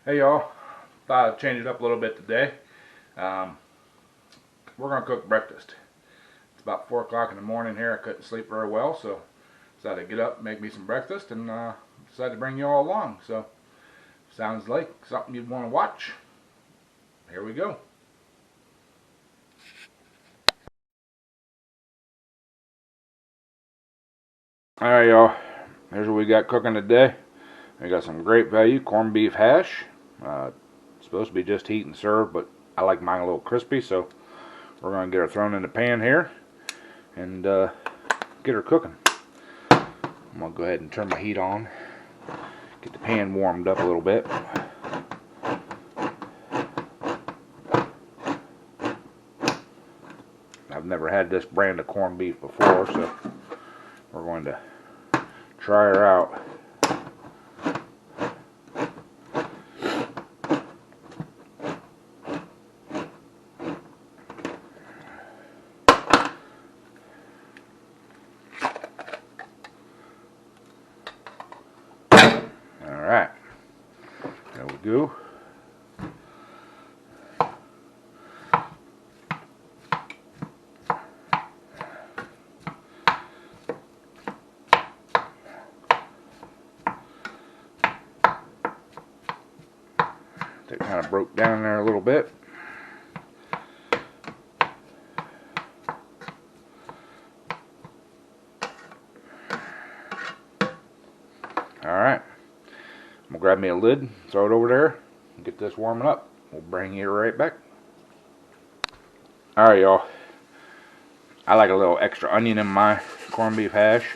Hey y'all, thought I'd change it up a little bit today. Um, we're gonna cook breakfast. It's about 4 o'clock in the morning here. I couldn't sleep very well, so decided to get up, make me some breakfast, and decided to bring you all along. So sounds like something you'd want to watch. Here we go. All right, y'all. Here's what we got cooking today. We got some great value corned beef hash. It's supposed to be just heat and serve, but I like mine a little crispy, so we're gonna get her thrown in the pan here and get her cooking. I'm gonna go ahead and turn my heat on, get the pan warmed up a little bit. I've never had this brand of corned beef before, so we're going to try her out. Alright, there we go. That kind of broke down there a little bit. Alright, I'm going to grab me a lid, throw it over there, and get this warming up. We'll bring you right back. Alright, y'all. I like a little extra onion in my corned beef hash.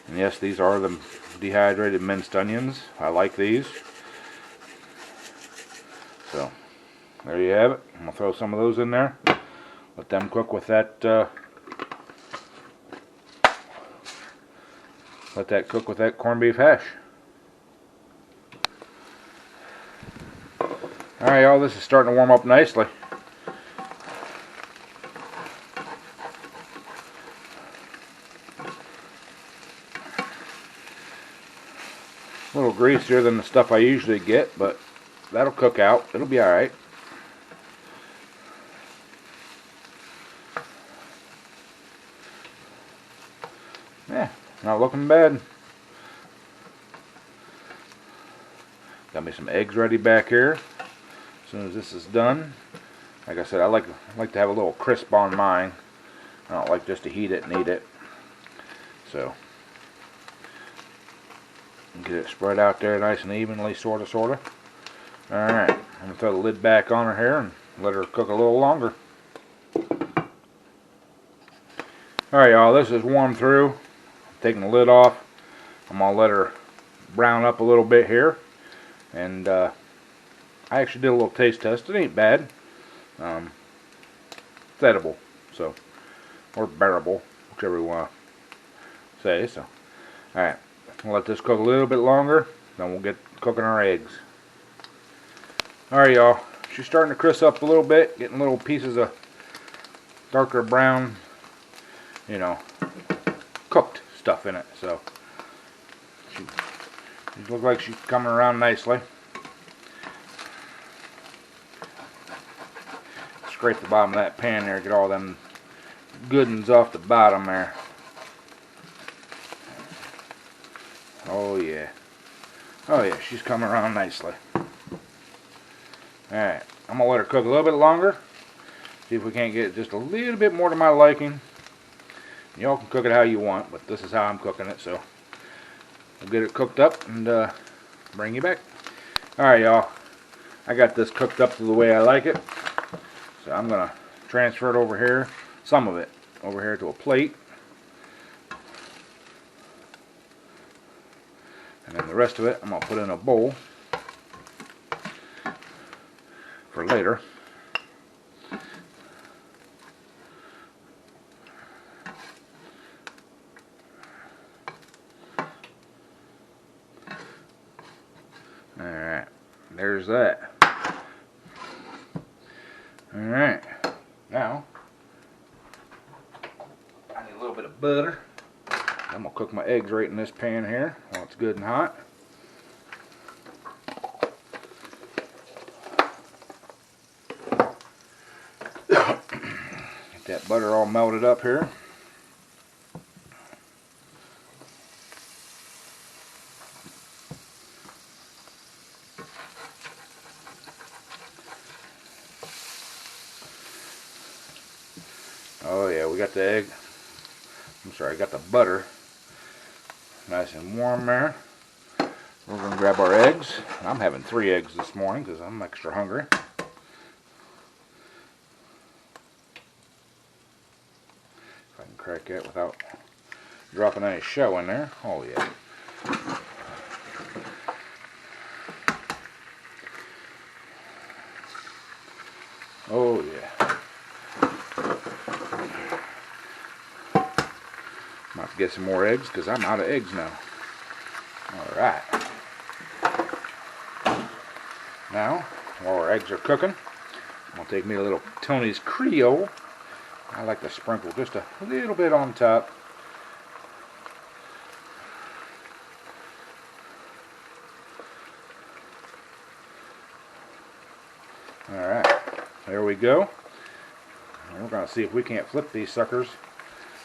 And yes, these are the dehydrated minced onions. I like these. So, there you have it. I'm going to throw some of those in there. Let them cook with that, let that cook with that corned beef hash. Alright, y'all, this is starting to warm up nicely. A little greasier than the stuff I usually get, but that'll cook out. It'll be alright. Yeah, not looking bad. Got me some eggs ready back here. As soon as this is done, like I said, I like to have a little crisp on mine. I don't like just to heat it and eat it. So get it spread out there nice and evenly, sorta. Alright, I'm gonna throw the lid back on her here and let her cook a little longer. Alright, y'all, this is warmed through. Taking the lid off. I'm gonna let her brown up a little bit here. And I actually did a little taste test. It ain't bad. It's edible, so, or bearable, whichever you want to say. So, all right, we'll let this cook a little bit longer. Then we'll get cooking our eggs. All right, y'all. She's starting to crisp up a little bit, getting little pieces of darker brown, you know, cooked stuff in it. So, she looks like she's coming around nicely. Scrape the bottom of that pan there, get all them good ones off the bottom there. Oh yeah. Oh yeah, she's coming around nicely. Alright, I'm going to let her cook a little bit longer. See if we can't get it just a little bit more to my liking. Y'all can cook it how you want, but this is how I'm cooking it, so we'll get it cooked up and bring you back. Alright, y'all. I got this cooked up to the way I like it. So I'm going to transfer it over here, some of it, over here to a plate. And then the rest of it I'm going to put in a bowl for later. Alright, there's that. Alright, now I need a little bit of butter. I'm going to cook my eggs right in this pan here while it's good and hot. Get that butter all melted up here. Oh yeah, we got the egg. I'm sorry, I got the butter nice and warm there. We're going to grab our eggs. I'm having 3 eggs this morning because I'm extra hungry. If I can crack that without dropping any shell in there. Oh yeah. Oh yeah. I'm about to get some more eggs because I'm out of eggs now. Alright. Now, while our eggs are cooking, I'm going to take me a little Tony's Creole. I like to sprinkle just a little bit on top. Alright, there we go. And we're going to see if we can't flip these suckers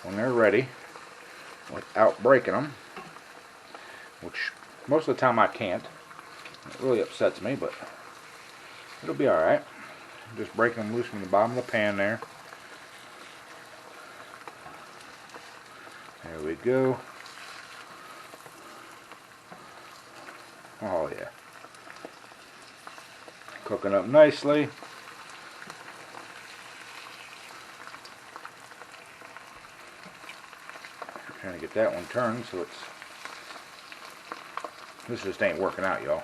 when they're ready without breaking them. Which most of the time I can't. It really upsets me, but it'll be alright. Just breaking them loose from the bottom of the pan there. There we go. Oh yeah. Cooking up nicely. Trying to get that one turned so it's... This just ain't working out, y'all.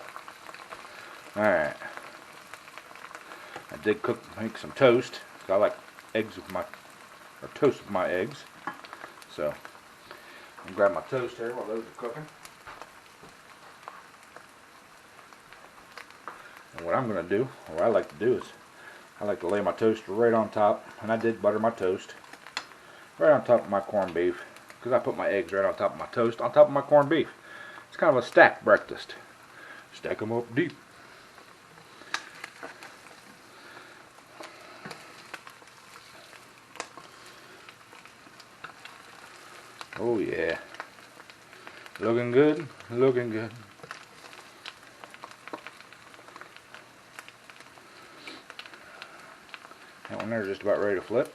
Alright. I did make some toast. I like eggs with my... or toast with my eggs. So, I'm gonna grab my toast here while those are cooking. And what I'm going to do, or what I like to do is, I like to lay my toast right on top, and I did butter my toast, right on top of my corned beef, because I put my eggs right on top of my toast, on top of my corned beef. It's kind of a stacked breakfast. Stack them up deep. Oh yeah. Looking good, looking good. That one there's just about ready to flip.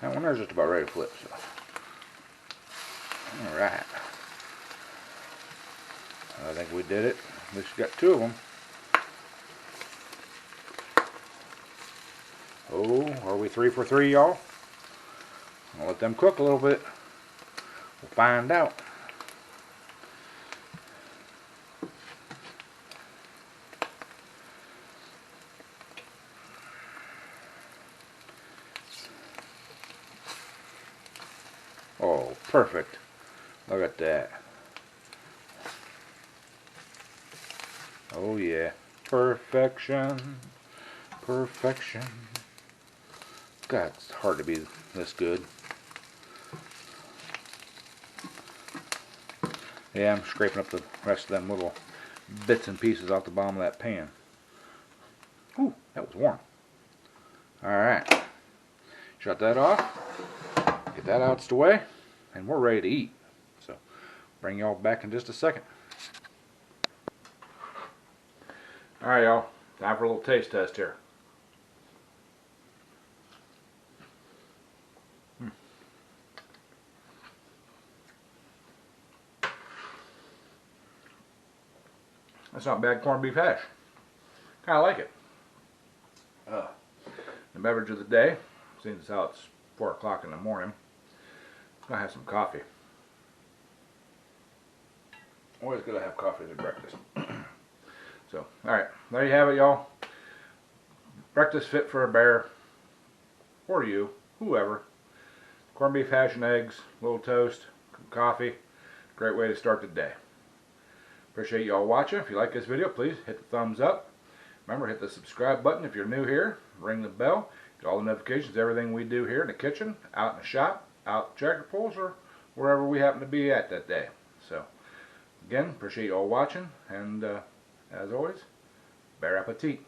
That one there's just about ready to flip. So. Alright. I think we did it. At least we got 2 of them. Oh, are we 3 for 3, y'all? I'll let them cook a little bit. We'll find out. Oh, perfect. Look at that. Oh yeah. Perfection. Perfection. God, it's hard to be this good. Yeah, I'm scraping up the rest of them little bits and pieces off the bottom of that pan. Ooh, that was warm. Alright. Shut that off. Get that out of the way. And we're ready to eat. So, bring y'all back in just a second. Alright, y'all. Time for a little taste test here. That's not bad corned beef hash. Kind of like it. The beverage of the day, seeing as how it's 4 o'clock in the morning, I'm going to have some coffee. Always good to have coffee as breakfast. So, alright, there you have it, y'all. Breakfast fit for a bear. Or you, whoever. Corned beef hash and eggs, a little toast, coffee. Great way to start the day. Appreciate y'all watching. If you like this video, please hit the thumbs up. Remember, hit the subscribe button if you're new here. Ring the bell. Get all the notifications, everything we do here in the kitchen, out in the shop, out at tractor pulls, or wherever we happen to be at that day. So, again, appreciate y'all watching. And as always, bon appetit.